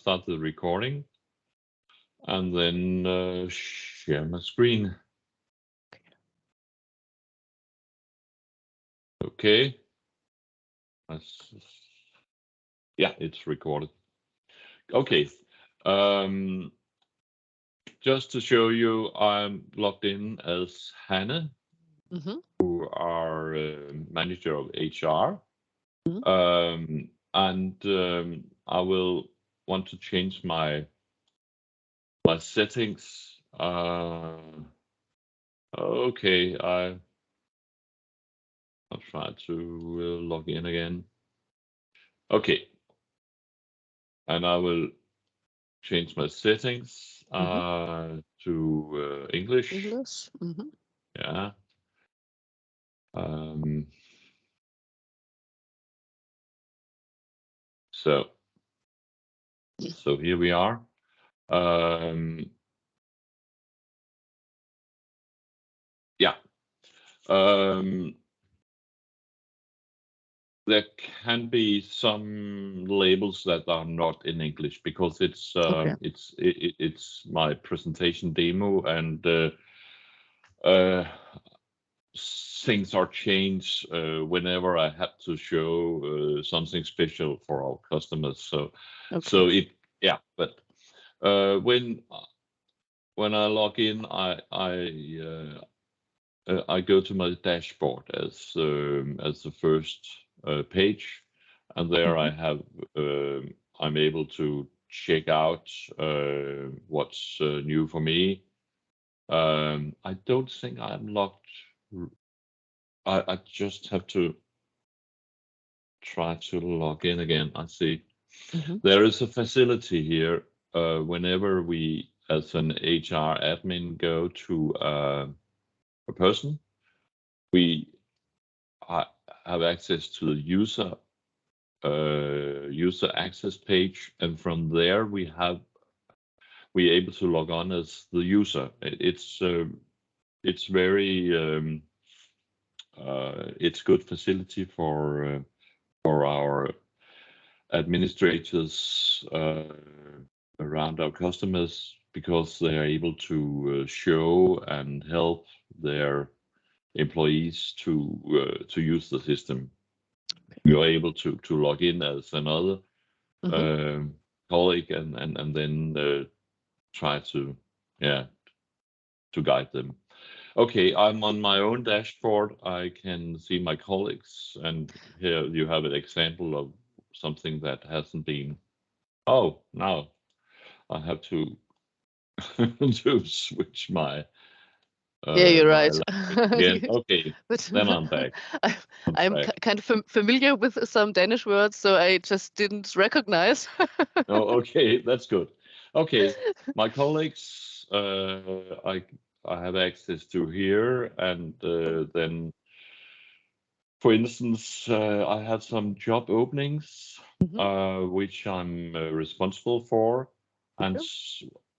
start the recording and then share my screen. Okay. Yeah, it's recorded. Okay. Just to show you, I'm logged in as Hannah, who are manager of HR. And I will want to change my settings. Okay, I'll try to log in again. Okay, and I will change my settings to English. Yeah. So here we are. Yeah. There can be some labels that are not in English because it's my presentation demo, and things are changed whenever I have to show something special for our customers. So but when I log in, I go to my dashboard as the first page, and there I have I'm able to check out what's new for me. I don't think I'm logged. I just have to try to log in again. I see there is a facility here whenever we, as an HR admin, go to a person, we have access to the user access page, and from there we're able to log on as the user. It's very it's good facility for our administrators around our customers, because they are able to show and help their employees to use the system. You are able to log in as another colleague and then try to guide them. Okay, I'm on my own dashboard. I can see my colleagues, and here you have an example of something that hasn't been. Oh, now I have to to switch my. Yeah, you're right. Again. Okay, then I'm back. I'm kind of familiar with some Danish words, so I just didn't recognize. Oh, okay, that's good. Okay, my colleagues, I have access to here, and then, for instance, I have some job openings which I'm responsible for, and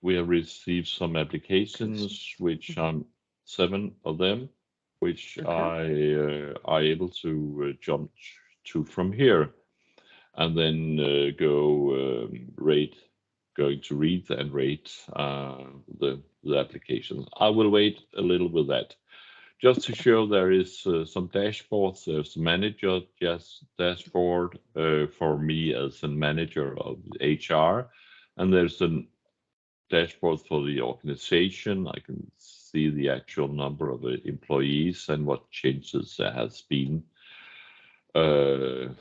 we have received some applications, which 7 of them, which I are able to jump to from here, and then going to read and rate the applications. I will wait a little with that. Just to show, there is some dashboards. There's manager dashboard for me as a manager of HR, and there's a dashboard for the organization. I can see the actual number of employees and what changes there has been the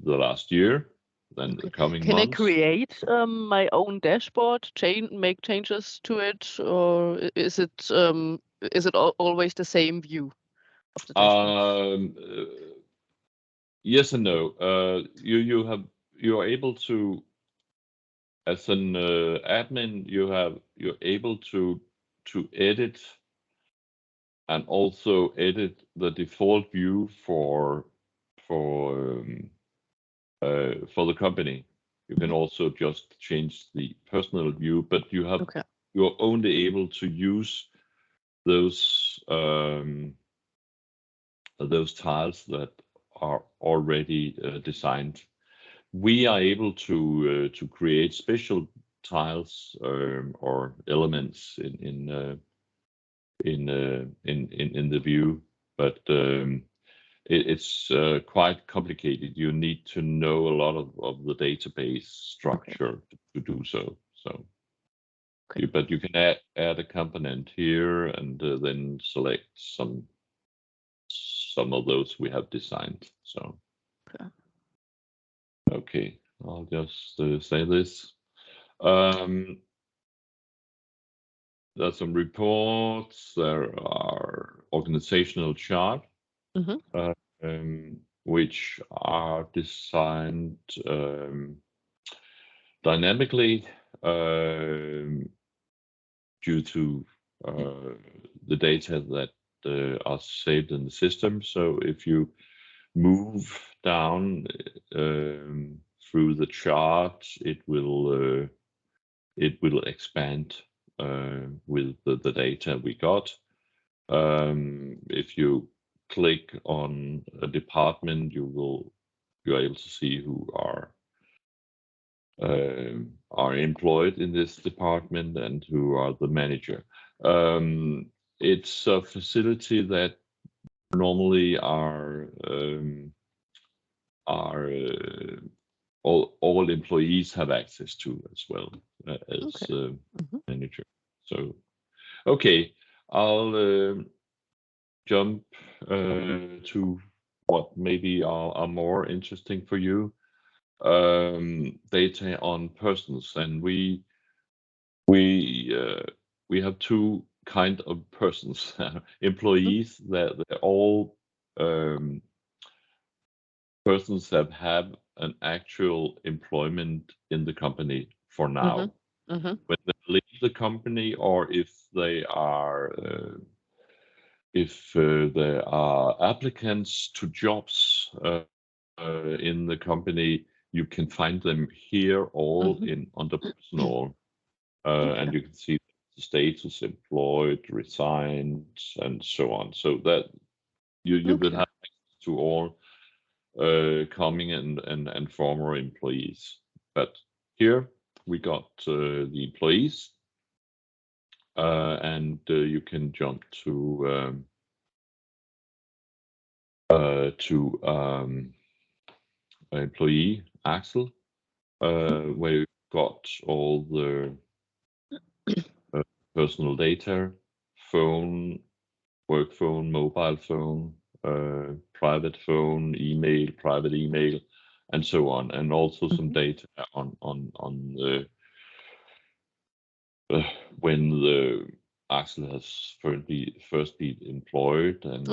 last year. Then the coming Can months. I create my own dashboard, make changes to it, or is it always the same view of the dashboard? Yes and no. You are able to, as an admin, you're able to edit and also edit the default view for the company. You can also just change the personal view, but you're only able to use those tiles that are already designed. we are able to create special tiles or elements in the view, but it's quite complicated. You need to know a lot of the database structure to do so. So, but you can add a component here and then select some of those we have designed. So, okay, I'll just say this. There's some reports. There are organizational charts. Which are designed dynamically due to the data that are saved in the system. So if you move down through the chart, it will expand with the data we got. If you click on a department, you're able to see who are employed in this department and who are the manager. It's a facility that normally are all employees have access to as well as manager. So, okay, I'll jump to what maybe are more interesting for you. Data on persons, and we have two kind of persons. Employees, they're all persons that have an actual employment in the company for now. When they leave the company, or if they are there are applicants to jobs in the company, you can find them here all under personal, and you can see the status: employed, resigned, and so on. So that you will have access to all coming and former employees. But here we got the employees, and you can jump to employee Axel, where you've got all the personal data: phone, work phone, mobile phone, private phone, email, private email, and so on, and also some data on the when the Axel has first been employed, and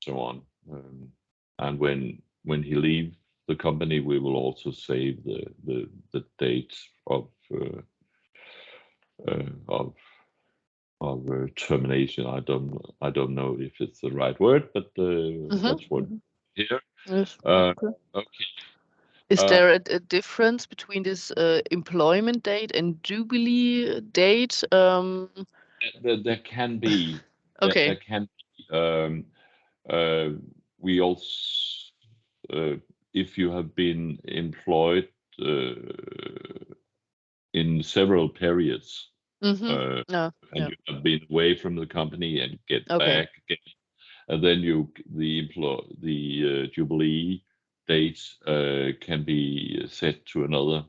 so on. And when he leaves the company, we will also save the date of termination. I don't know if it's the right word, but that's what here. Yes. Okay. Is there a difference between this employment date and jubilee date? There can be. Okay. There can be. We also, if you have been employed in several periods, and you have been away from the company and get back again, and then the jubilee dates can be set to another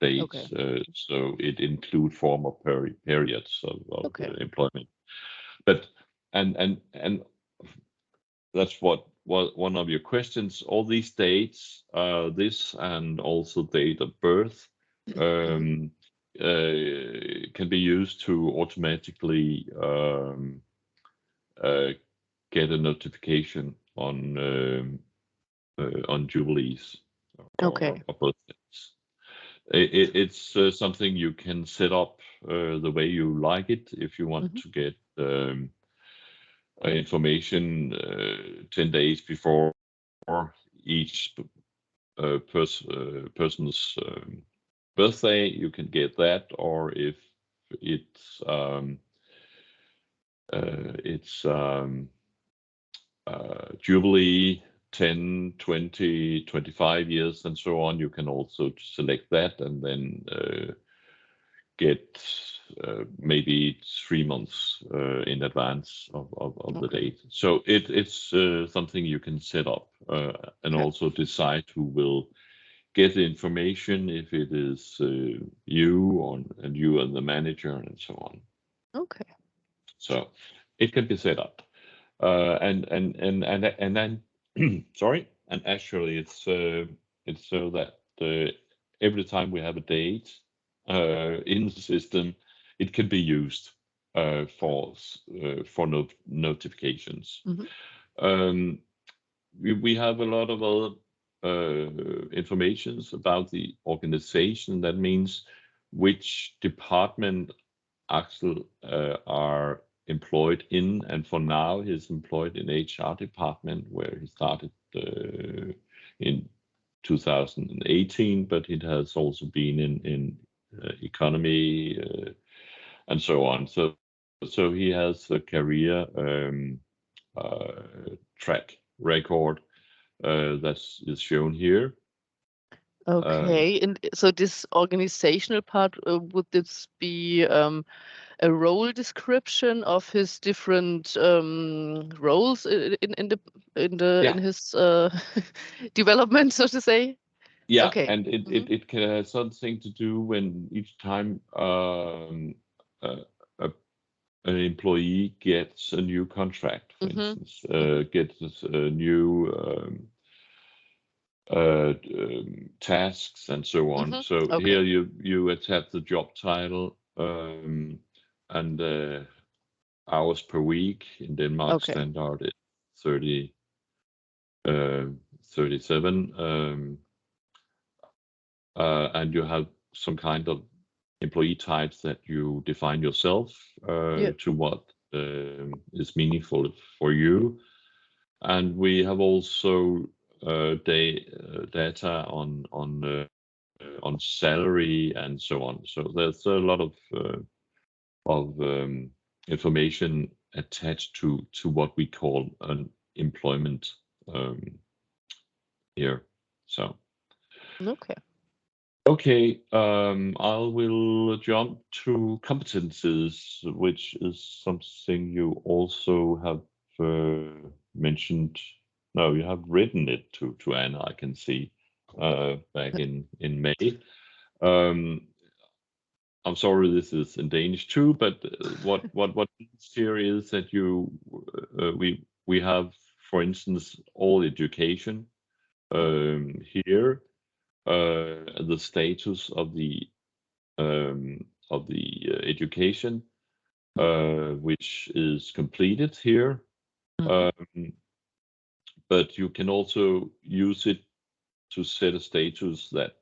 date, so it includes former periods of employment. But and that's what one of your questions. All these dates, this and also date of birth, can be used to automatically get a notification on jubilees or birthdays. It's something you can set up the way you like it. If you want to get information 10 days before each person's birthday, you can get that. Or if it's jubilee 10, 20, 25 years and so on, you can also select that and then get maybe 3 months in advance of the date. So it's something you can set up and also decide who will get the information, if it is you and you and the manager and so on. Okay. So it can be set up, and then sorry, and actually it's so that every time we have a date in the system, it can be used for notifications. We have a lot of other informations about the organization. That means which department Axel are employed in, and for now he's employed in HR department, where he started in 2018, but it has also been in economy and so on. So he has a career track record that is shown here. Okay, and so this organizational part, would this be a role description of his different roles in his development, so to say? Yeah, Okay. and it can have something to do when each time an employee gets a new contract, for instance, gets a new tasks and so on. So here you attach the job title and hours per week. In Denmark, standard is 37, and you have some kind of employee types that you define yourself to what is meaningful for you. And we have also data on salary and so on. So there's a lot of information attached to what we call an employment here. So okay, I will jump to competencies, which is something you also have mentioned. No, you have written it to Anna, I can see, back in May. I'm sorry, this is in Danish too, but what here is that we have, for instance, all education here, the status of the education, which is completed here. But you can also use it to set a status that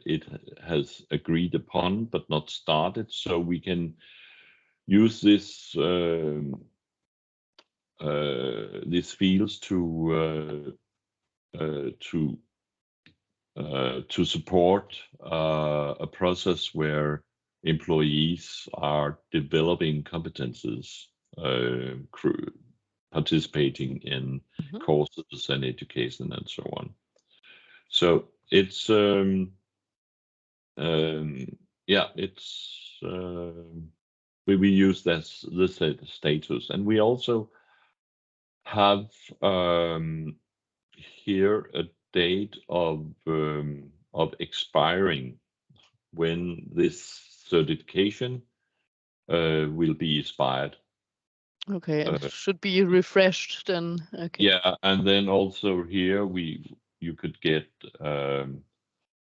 it has agreed upon but not started. So we can use these fields to support a process where employees are developing competences, participating in courses and education and so on. So it's we use this status, and we also have here a date of expiring when this certification will be expired. Okay, and it should be refreshed then. Okay. Yeah, and then also here you could get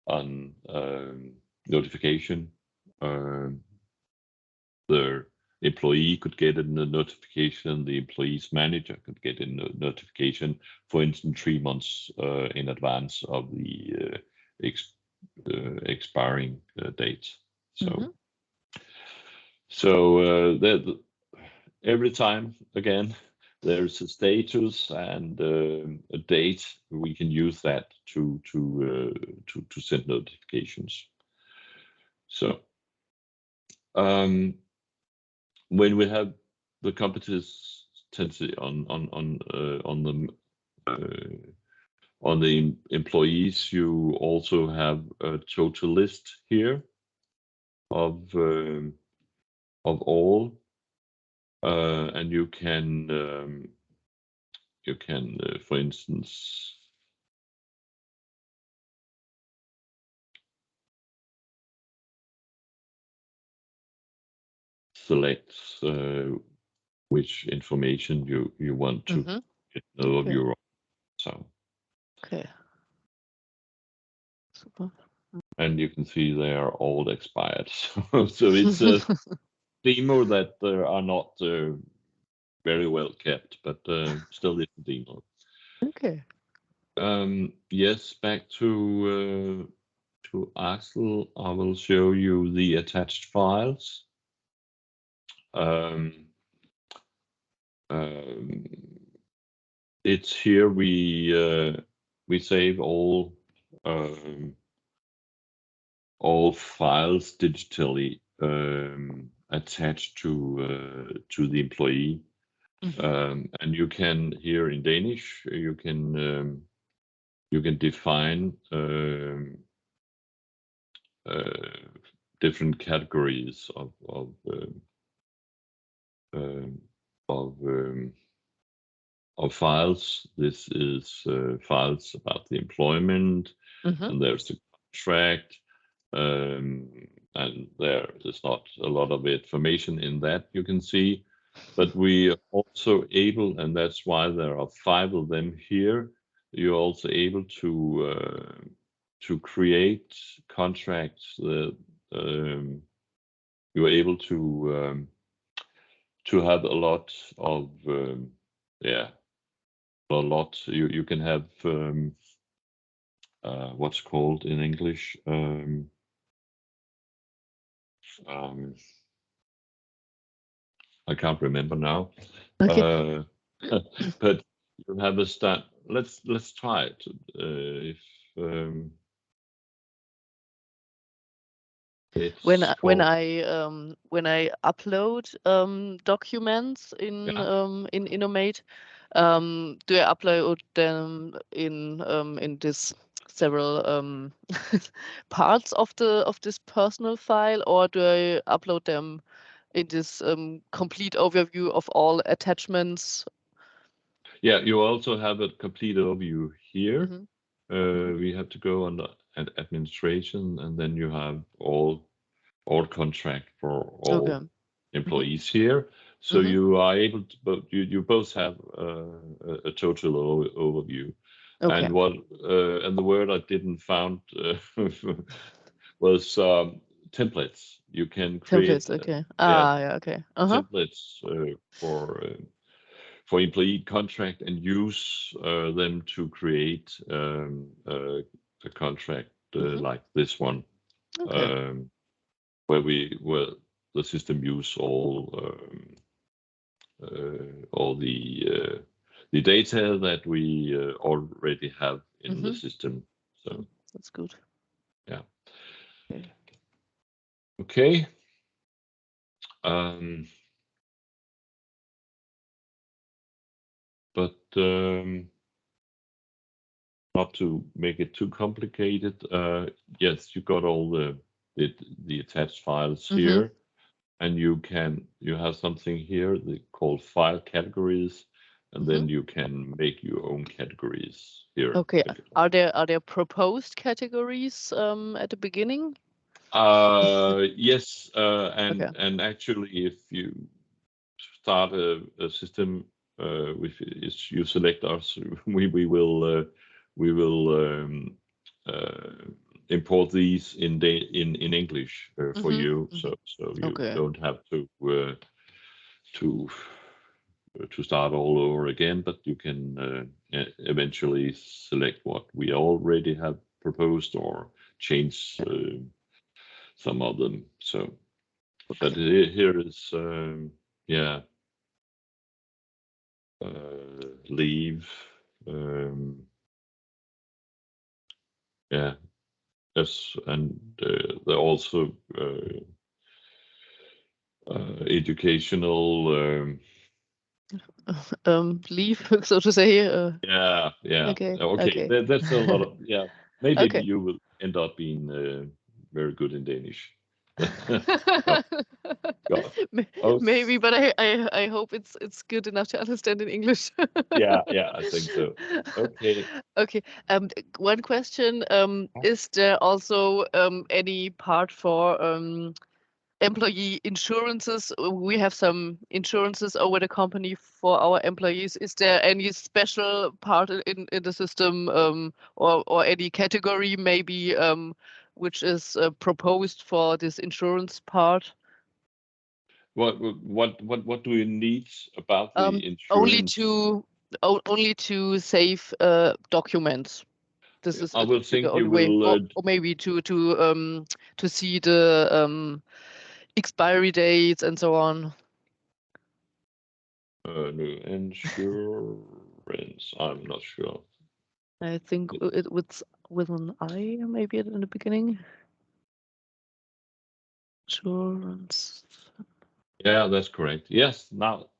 on notification. The employee could get a notification. The employee's manager could get a notification, for instance, 3 months in advance of the expiring date. So every time again there's a status and a date, we can use that to send notifications. So when we have the competency on the On the employees, you also have a total list here of all, and you can, for instance, select which information you want to get an overview of. So. Okay. Super. And you can see they are all expired. So it's a demo that are not very well kept, but still it's a demo. Okay. Yes, back to Axel. I will show you the attached files. It's here we save all files digitally attached to the employee. And you can, here in Danish, you can define different categories of files. This is files about the employment, and there's the contract, and there is not a lot of information in that you can see, but we are also able, and that's why there are 5 of them here. You're also able to create contracts. You are able to have a lot of you can have what's called in English I can't remember now. Okay. But you have a start. Let's try it. If it's When called, I upload documents in INNOMATE, do I upload them in this several parts of this personal file, or do I upload them in this complete overview of all attachments? yeah, you also have a complete overview here. We have to go on administration, and then you have all contract for all employees here. So you are able to, but you both have a total overview. Okay. And what and the word I didn't found was templates. You can create Templates. Okay. yeah, Okay. templates for employee contract and use them to create a contract like this one. Okay. Where the system use all the data that we already have in the system. So that's good. yeah. Okay. Okay. But not to make it too complicated. Yes, you got all the attached files here. And you have something here called file categories, and then you can make your own categories here. Okay. Are there proposed categories at the beginning? Yes, Okay. and actually, if you start a system with you select us, we will import these in English for you, so you don't have to start all over again, but you can eventually select what we already have proposed or change some of them. So, but here is leave. Yes, and there are also educational leave, so to say. Yeah. Okay. Okay. That's a lot of Maybe Okay. you will end up being very good in Danish. No, God. Oh, Maybe, but I hope it's good enough to understand in English. yeah, I think so. Okay. Okay. One question. Is there also any part for employee insurances? We have some insurances over the company for our employees. Is there any special part in the system, or any category maybe, which is proposed for this insurance part? What do you need about the Only insurance? only to save documents. This is I will the think you only way, will. or maybe to see the expiry dates and so on. No, insurance. I'm not sure. I think it with an I maybe in the beginning. Insurance. Yeah, that's correct. Yes, now.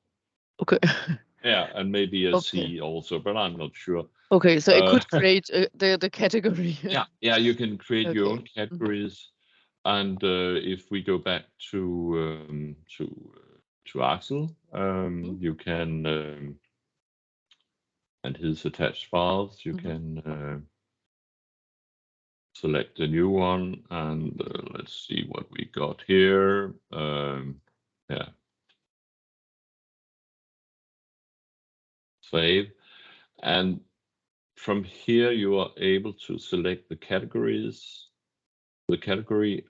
Okay. Yeah, and maybe a Okay. C also, but I'm not sure. Okay, so it could create the category. Yeah, you can create your Okay. own categories, and if we go back to Axel, you can and his attached files, you can select a new one, and let's see what we got here. Yeah, save, and from here you are able to select the category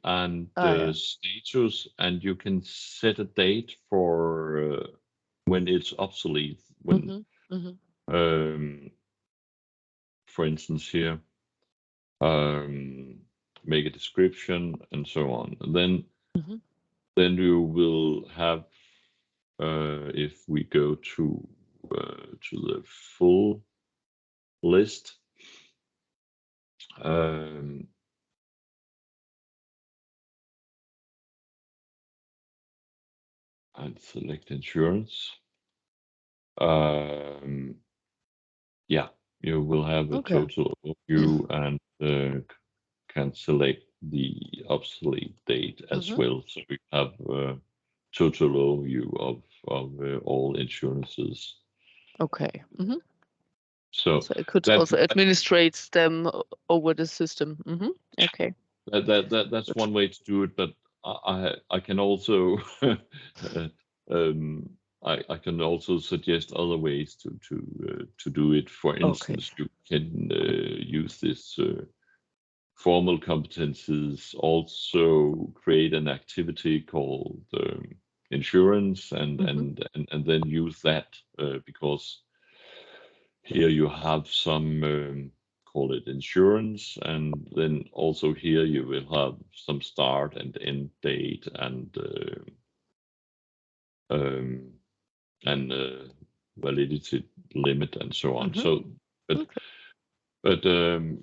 and Yeah. status, and you can set a date for when it's obsolete. When, um, for instance, here, make a description and so on. And then you will have, if we go to the full list, and select insurance. Yeah, you will have a total overview and can select the obsolete date as well. So we have a total overview of all insurances. Okay. So it could that also administrate them over the system. Okay. that's one way to do it, but I can also I can also suggest other ways to do it. For instance, you can use this formal competencies, also create an activity called insurance, and then use that because here you have some call it insurance, and then also here you will have some start and end date and validity limit and so on. So, but in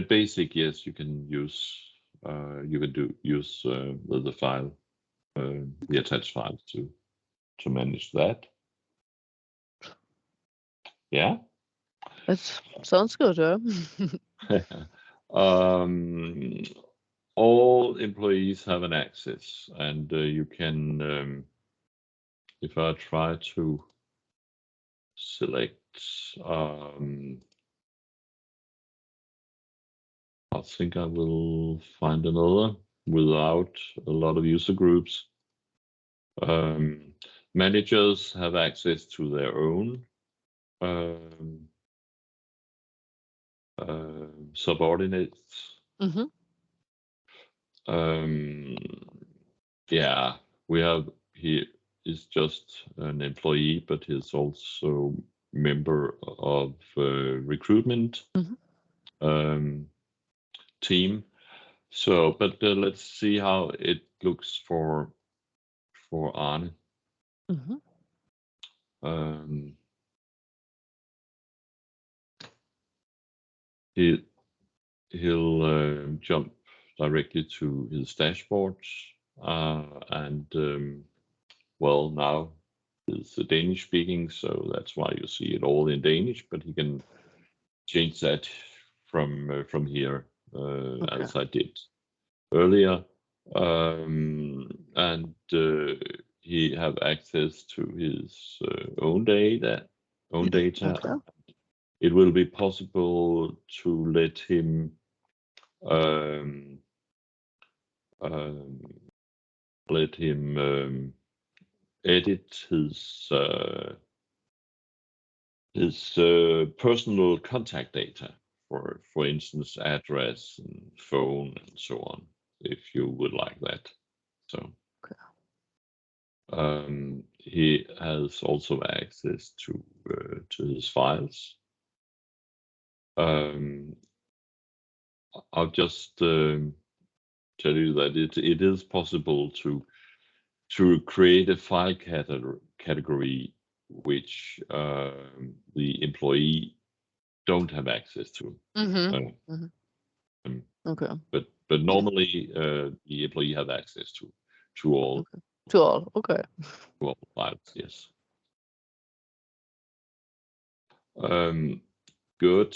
basic, yes, you can use the file, the attached file to manage that. Yeah. That sounds good, All employees have an access, and you can, if I try to select, I think I will find another without a lot of user groups. Managers have access to their own subordinates. Yeah, we have, he is just an employee, but he's also member of recruitment team. So, but let's see how it looks for Arne. He'll jump directly to his dashboard, and well, now is Danish speaking, so that's why you see it all in Danish. But he can change that from here, as I did earlier, and he have access to his own data. Okay. It will be possible to let him edit his personal contact data, for instance, address and phone and so on, if you would like that. So he has also access to his files. I'll just tell you that it is possible to create a file category which the employee don't have access to. Okay. But normally the employee have access to all. Okay. To all. Okay. To all files, yes. Good.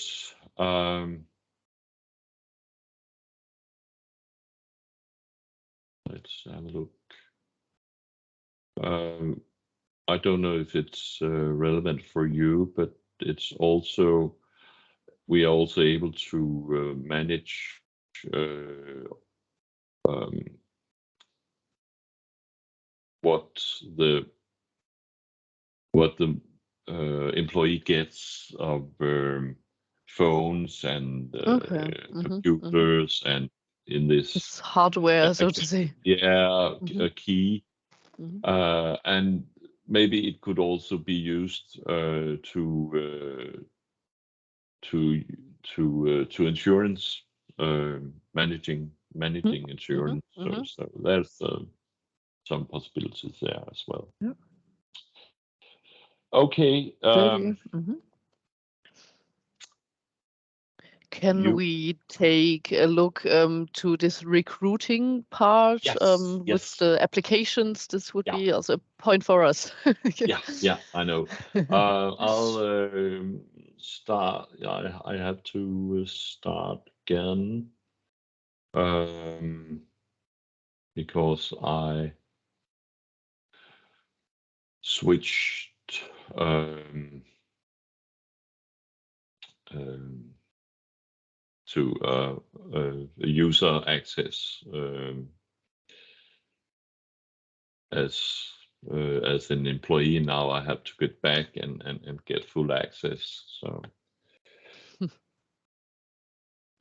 Let's have a look. I don't know if it's relevant for you, but it's also, we are also able to manage what the employee gets of phones and computers, and in this It's hardware, so to say. Yeah, a key. And maybe it could also be used to insurance, managing insurance. So there's some possibilities there as well. Yeah. Okay. Can we take a look to this recruiting part with the applications? This would be also a point for us. Yeah, I know. I'll start. I have to start again because I switched to user access as an employee. Now I have to get back and get full access. So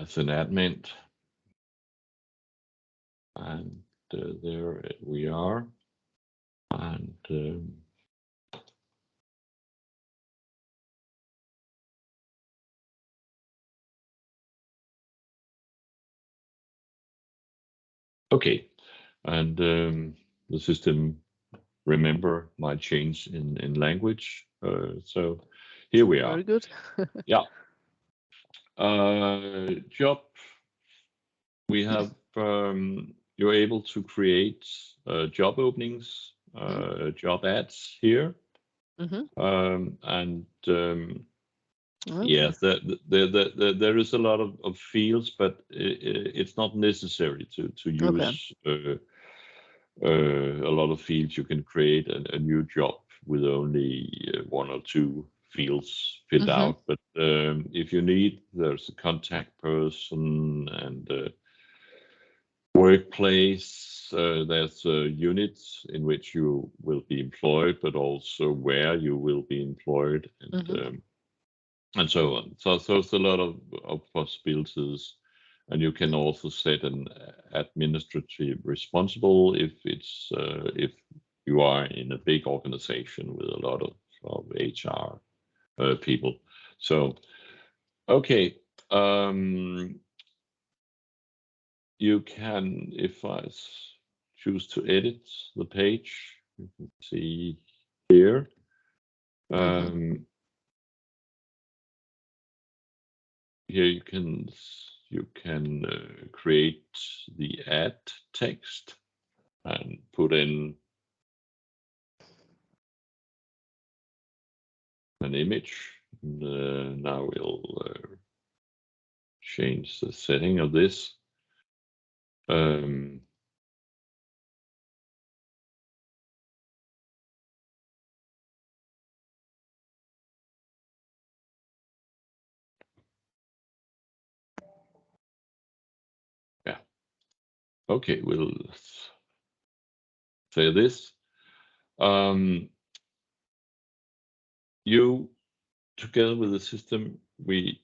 as an admin, and there we are, and okay, and the system remember my change in language. So here we are. Very good. Yeah. Job. We have you're able to create job openings, job ads here, and yes, there is a lot of fields, but it's not necessary to use a lot of fields. You can create a new job with only one or two fields filled out. But if you need, there's a contact person and workplace. There's units in which you will be employed, but also where you will be employed, and so on. So it's a lot of possibilities, and you can also set an administrative responsible if it's if you are in a big organization with a lot of HR people. So okay. You can, if I choose to edit the page, you can see here. Here you can create the ad text and put in an image. And, now we'll change the setting of this. Yeah. Okay, we'll say this. You, together with the system, we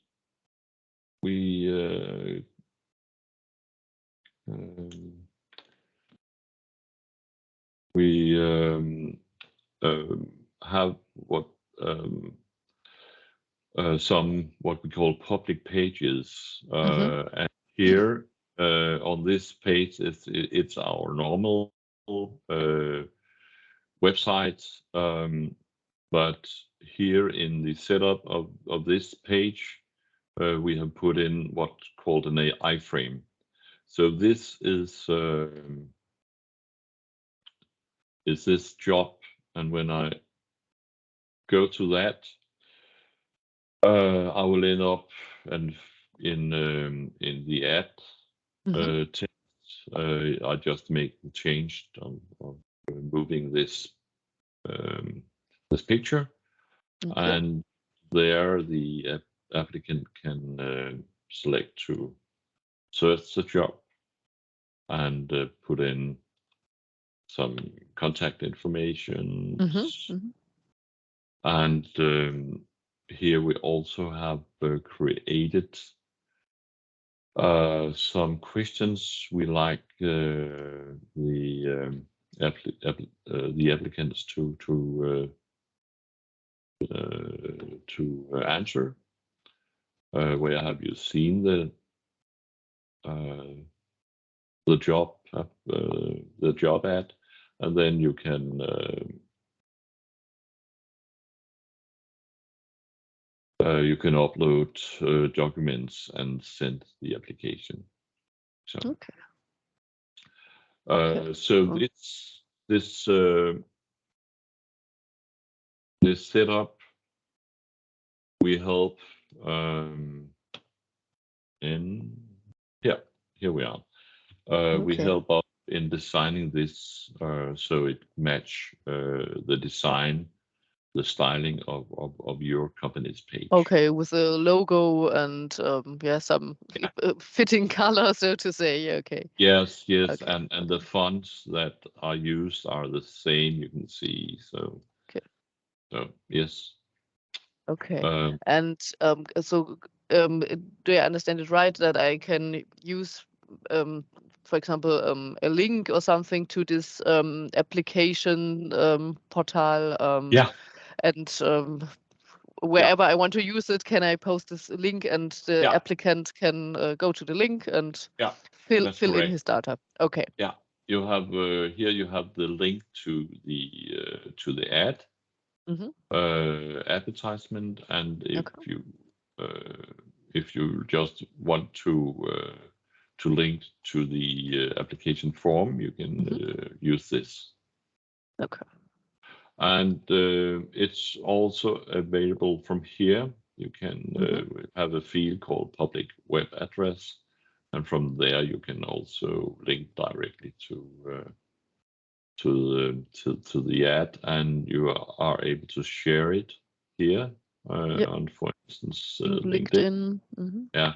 have what some what we call public pages, and here on this page it's our normal website, but here in the setup of this page we have put in what's called an iframe. So this is this job, and when I go to that, I will end up and in the ad text. I just make the change on moving this this picture, and there the applicant can select to search the job and put in some contact information. And here we also have created some questions we like the applicants to answer. Where have you seen the job ad, and then you can upload documents and send the application. So, so this setup we help in here we are. We help out in designing this so it match the design, the styling of your company's page. Okay, with a logo and some fitting color, so to say. Okay. Yes, okay. And the fonts that are used are the same. You can see. So. Okay. So yes. Okay. And so do I understand it right that I can use, for example, a link or something to this application portal? Yeah. And wherever I want to use it, can I post this link and the applicant can go to the link and fill in his data? Okay. Yeah. You have here you have the link to the ad. Advertisement, and if you just want to link to the application form, you can use this. Okay. And it's also available from here. You can have a field called public web address, and from there you can also link directly to the ad, and you are able to share it here on, for instance, LinkedIn. Yeah.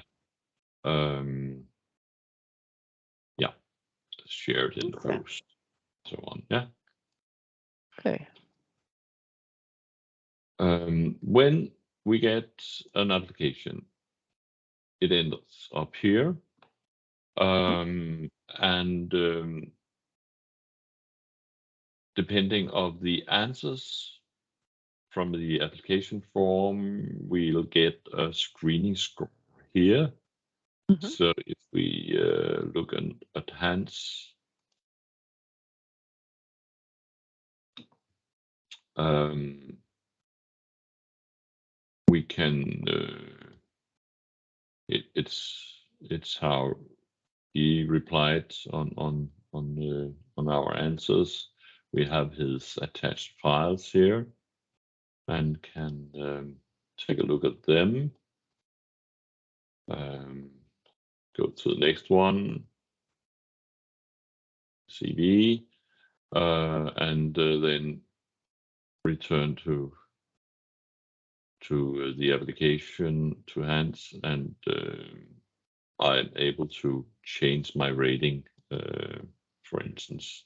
Share it in the post, so on. Yeah. Okay. When we get an application, it ends up here, and depending on the answers from the application form, we'll get a screening score here. So if we look at Hans, we can it's how he replied on our answers. We have his attached files here, and can take a look at them. Go to the next one, CV, and then return to the application to hands, and I'm able to change my rating, for instance.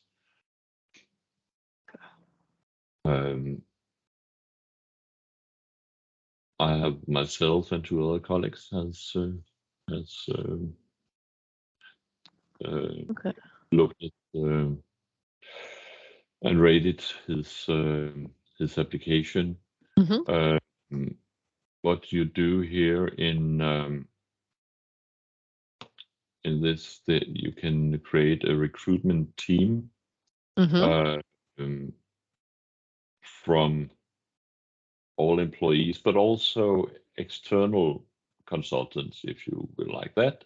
I have myself and 2 other colleagues has looked at and rated his application. What you do here in this, that you can create a recruitment team from all employees, but also external consultants. If you will like that,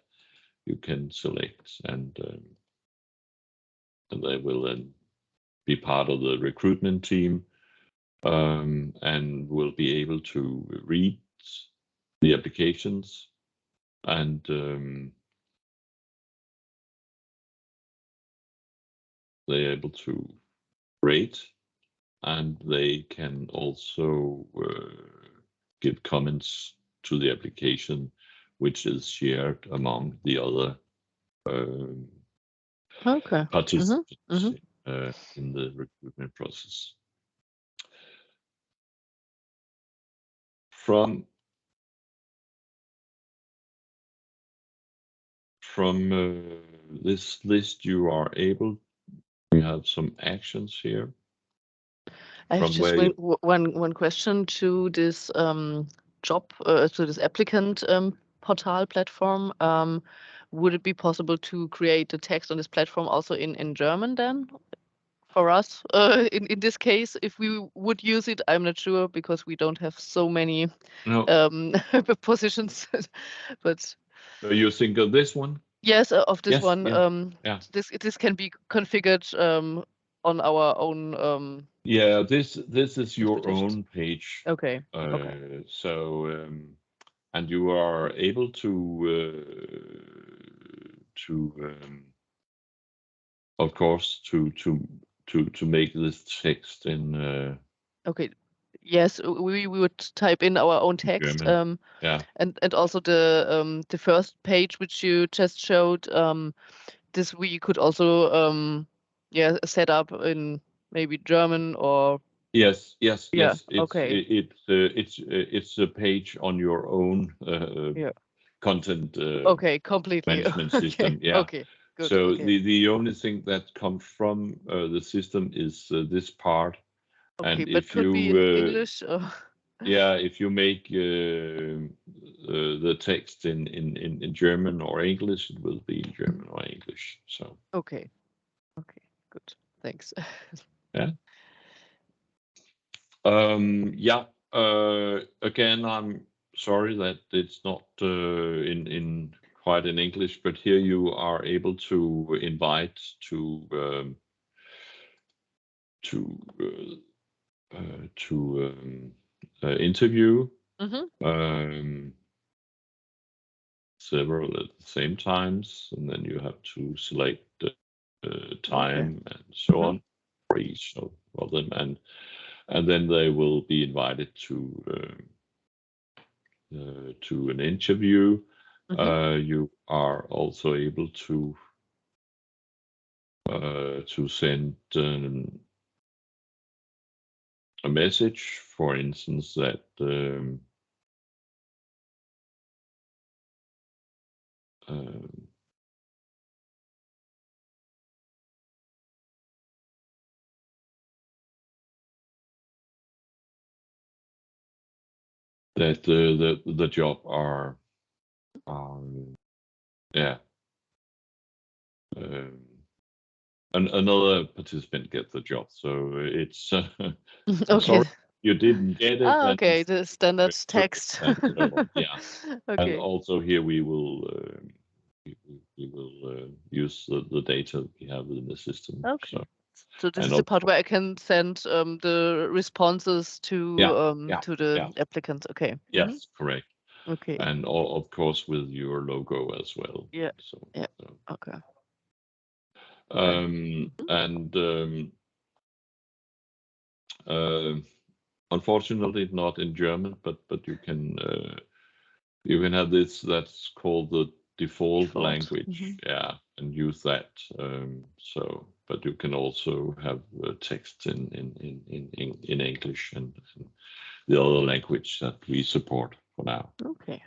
you can select, and they will then be part of the recruitment team, and will be able to read the applications, and they're able to rate, and they can also give comments to the application, which is shared among the other participants in the recruitment process. From this list, you are able. We have some actions here. I have just one question to this job, to this applicant portal platform. Would it be possible to create the text on this platform also in German then? For us, in this case, if we would use it, I'm not sure, because we don't have so many positions. But you think of this one? Yes, of this one. Yeah. This can be configured on our own. Yeah, this is your own page. Okay. So and you are able to of course to make this text in. Okay. Yes, we would type in our own text. Yeah. And also the first page which you just showed, this we could also set up in maybe German or. Yes. Yeah. It's a page on your own content completely management system. Yeah. Okay, good. So the only thing that comes from the system is this part. Okay, and but if could you be in English or... Yeah, if you make the text in German or English, it will be in German or English. So okay, good. Thanks. Yeah. Again, I'm sorry that it's not in quite in English, but here you are able to invite to interview several at the same times, and then you have to select the time and so on for each of them, and then they will be invited to an interview. You are also able to send a message, for instance, that that the job are another participant gets the job. So it's I'm sorry you didn't get it. Okay, the standard text. Yeah. And also here we will use the data we have in the system. Okay. So. So this And is the part where I can send the responses to the applicants. Okay. Yes, correct. Okay. And of course with your logo as well. Yeah. So, Yeah. Okay. And unfortunately not in German, but you can have this that's called the default language, and use that. So, but you can also have text in English and the other language that we support for now. Okay.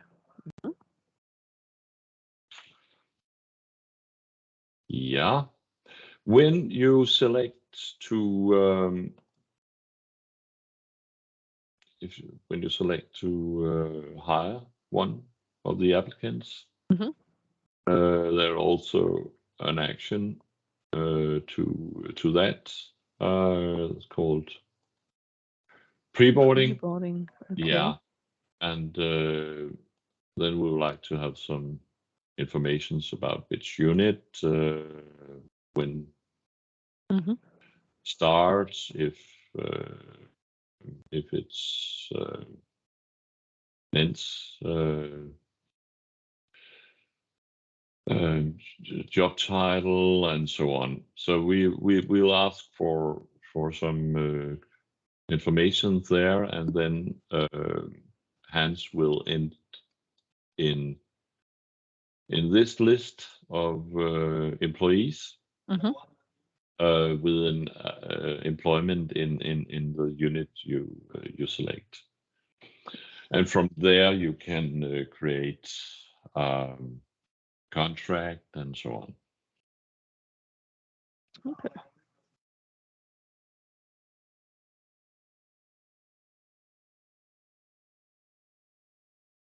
Yeah. When you select to hire one of the applicants, there also an action to that. It's called pre-boarding. Pre-boarding. Okay. Yeah, and then we would like to have some informations about which unit, when starts, if it's men's job title and so on. So we'll ask for some information there, and then Hans will end in this list of employees with an employment in the unit you select, and from there you can create contract and so on. Okay.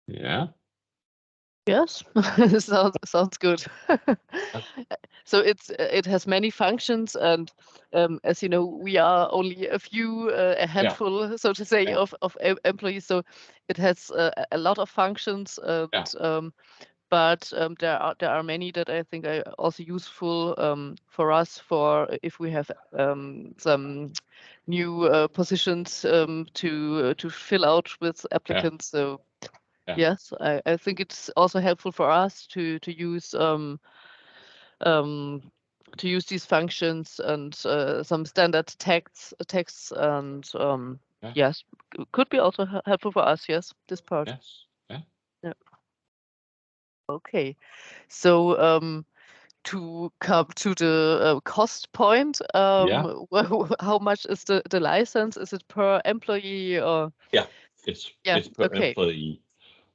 Yeah. Yes, sounds good. So it has many functions, and as you know, we are only a handful, so to say, of employees. So it has a lot of functions, and, but there are many that I think are also useful for us for if we have some new positions to fill out with applicants. So. Yes, I think it's also helpful for us to use these functions and some standard texts and yes, could be also helpful for us. Yes, this part. Yes. Yeah. Yeah. Okay, so to come to the cost point, how much is the license? Is it per employee or? Yeah, it's per employee.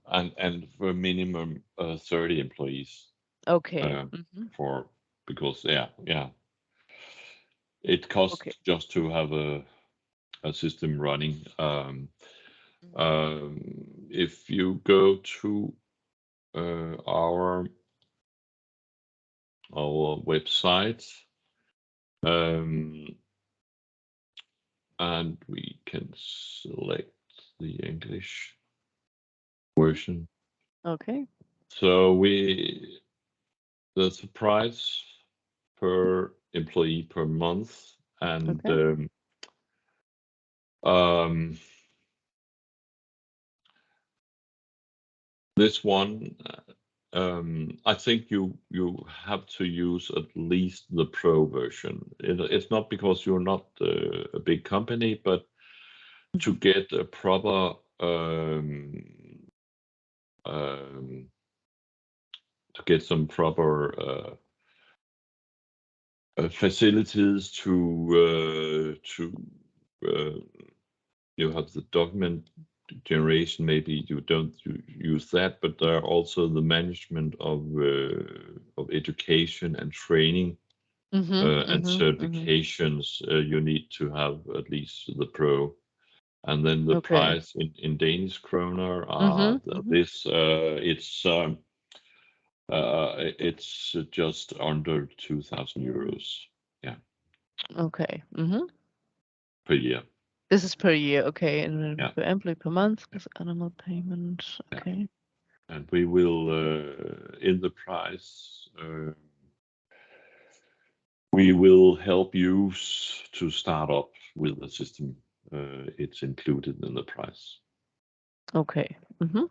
And for minimum 30 employees. Okay. Because it costs just to have a system running. If you go to our website, and we can select the English version. Okay. So there's a price per employee per month, and this one, I think you have to use at least the Pro version. It's not because you're not a big company, but to get a proper to get some proper facilities to you have the document generation. Maybe you don't use that, but there are also the management of education and training and certifications. You need to have at least the Pro, and then the price in Danish kroner it's just under 2,000 euros. Yeah. Okay. Per year. This is per year, okay, and per employee per month with animal payment. Okay. And we will in the price we will help you to start up with the system. It's included in the price. Okay. Mm-hmm.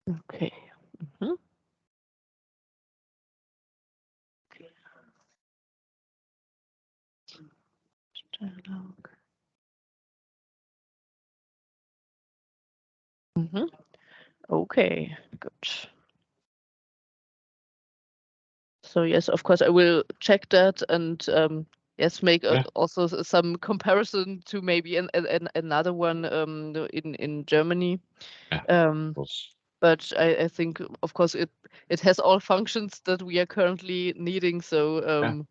Okay. Mm-hmm. Dialogue. Mm-hmm. Okay, good. So yes, of course, I will check that and yes, make also some comparison to maybe another one in Germany. Of course. But I think, of course, it has all functions that we are currently needing. So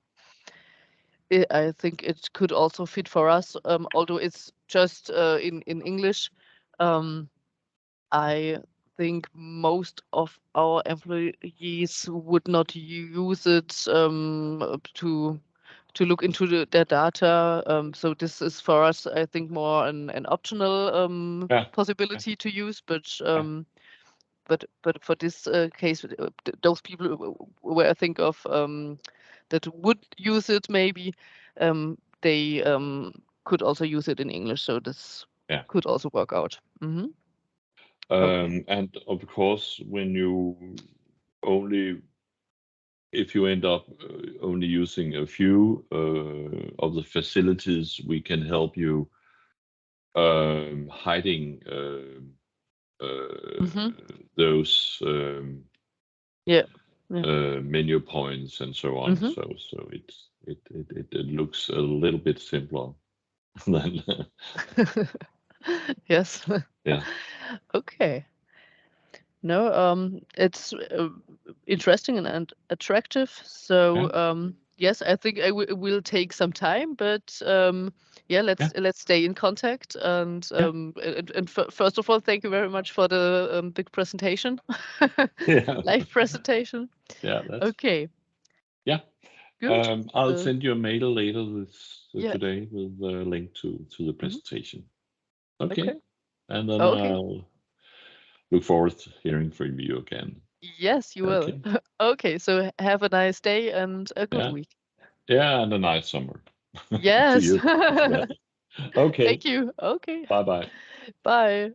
I think it could also fit for us, although it's just in English. I think most of our employees would not use it to look into their data. So this is for us, I think, more an optional possibility to use. But for this case, those people where I think of that would use it, maybe they could also use it in English. So this could also work out. Mm-hmm. Okay. And of course, if you end up only using a few of the facilities, we can help you hiding those menu points and so on. Mm-hmm. So it looks a little bit simpler than Yes. yeah. Okay. No, it's interesting and attractive. So yes, I think it will take some time, but yeah, let's stay in contact. And first of all, thank you very much for the big presentation, live presentation. Yeah. Okay. Yeah. Good. I'll send you a mail later Yeah. today with a link to the presentation. Okay. Okay. And then Okay. I'll look forward to hearing from you again. Yes, you will. Okay, so have a nice day and a good week. Yeah, and a nice summer. Yes. To you. Yeah. Okay. Thank you. Okay. Bye-bye. Bye.